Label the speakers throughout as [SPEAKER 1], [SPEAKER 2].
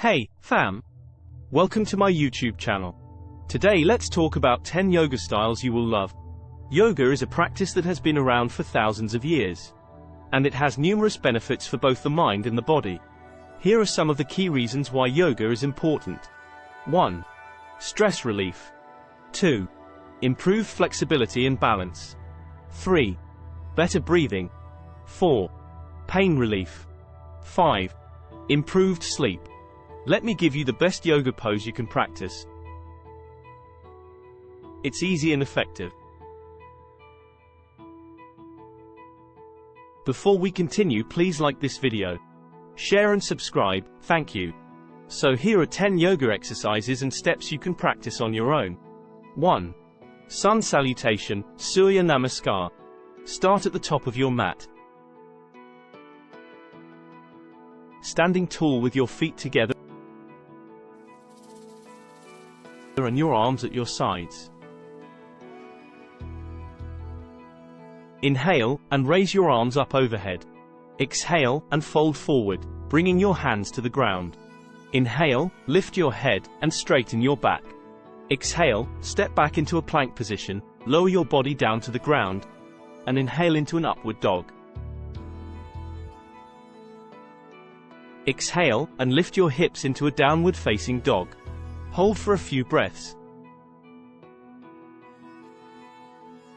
[SPEAKER 1] Hey, fam! Welcome to my YouTube channel. Today let's talk about 10 yoga styles you will love. Yoga is a practice that has been around for thousands of years. And it has numerous benefits for both the mind and the body. Here are some of the key reasons why yoga is important. 1. Stress relief. 2. Improved flexibility and balance. 3. Better breathing. 4. Pain relief. 5. Improved sleep. Let me give you the best yoga pose you can practice. It's easy and effective. Before we continue, please like this video. Share and subscribe, thank you. So here are 10 yoga exercises and steps you can practice on your own. 1. Sun Salutation, Surya Namaskar. Start at the top of your mat. Standing tall with your feet together and your arms at your sides. Inhale, and raise your arms up overhead. Exhale, and fold forward, bringing your hands to the ground. Inhale, lift your head, and straighten your back. Exhale, step back into a plank position, lower your body down to the ground, and inhale into an upward dog. Exhale, and lift your hips into a downward facing dog. Hold for a few breaths.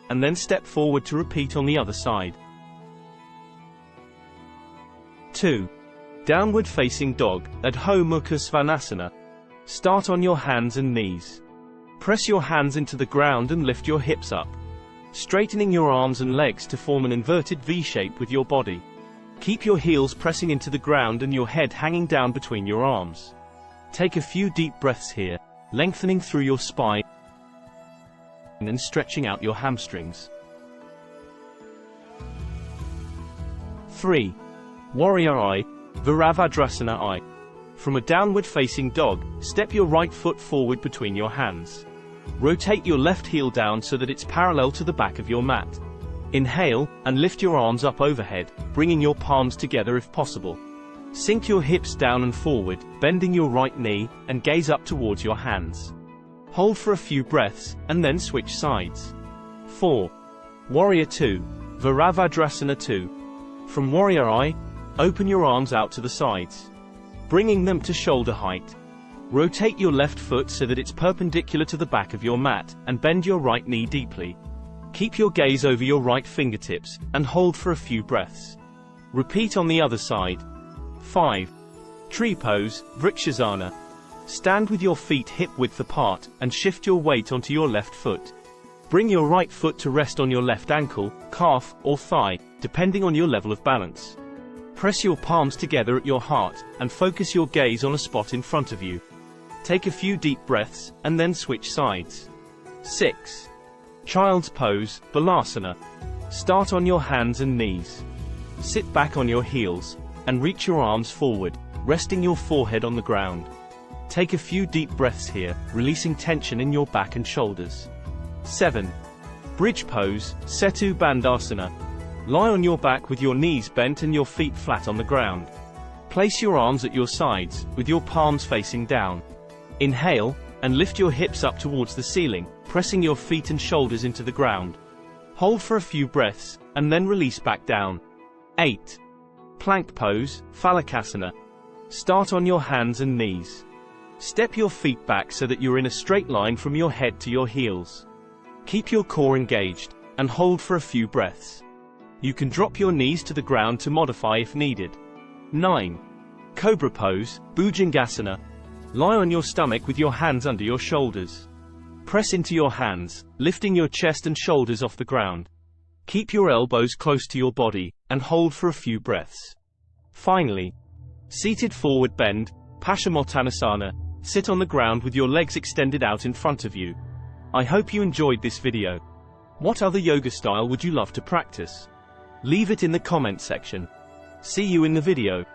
[SPEAKER 1] And then step forward to repeat on the other side. 2. Downward facing dog, Adho Mukha Svanasana. Start on your hands and knees. Press your hands into the ground and lift your hips up, straightening your arms and legs to form an inverted V shape with your body. Keep your heels pressing into the ground and your head hanging down between your arms. Take a few deep breaths here, lengthening through your spine and stretching out your hamstrings. 3. Warrior I, Virabhadrasana I. From a downward facing dog, step your right foot forward between your hands. Rotate your left heel down so that it's parallel to the back of your mat. Inhale, and lift your arms up overhead, bringing your palms together if possible. Sink your hips down and forward, bending your right knee, and gaze up towards your hands. Hold for a few breaths, and then switch sides. 4. Warrior II, Virabhadrasana II. From Warrior I, open your arms out to the sides, bringing them to shoulder height. Rotate your left foot so that it's perpendicular to the back of your mat, and bend your right knee deeply. Keep your gaze over your right fingertips, and hold for a few breaths. Repeat on the other side. 5. Tree Pose, Vrikshasana. Stand with your feet hip-width apart, and shift your weight onto your left foot. Bring your right foot to rest on your left ankle, calf, or thigh, depending on your level of balance. Press your palms together at your heart, and focus your gaze on a spot in front of you. Take a few deep breaths, and then switch sides. 6. Child's Pose, Balasana. Start on your hands and knees. Sit back on your heels, and reach your arms forward, resting your forehead on the ground. Take a few deep breaths here, releasing tension in your back and shoulders. 7. Bridge Pose, Setu Bandhasana. Lie on your back with your knees bent and your feet flat on the ground. Place your arms at your sides, with your palms facing down. Inhale, and lift your hips up towards the ceiling, pressing your feet and shoulders into the ground. Hold for a few breaths, and then release back down. 8. Plank Pose, Phalakasana. Start on your hands and knees. Step your feet back so that you're in a straight line from your head to your heels. Keep your core engaged, and hold for a few breaths. You can drop your knees to the ground to modify if needed. 9. Cobra Pose, Bhujangasana. Lie on your stomach with your hands under your shoulders. Press into your hands, lifting your chest and shoulders off the ground. Keep your elbows close to your body, and hold for a few breaths. Finally, Seated Forward Bend, Paschimottanasana. Sit on the ground with your legs extended out in front of you. I hope you enjoyed this video. What other yoga style would you love to practice? Leave it in the comment section. See you in the video.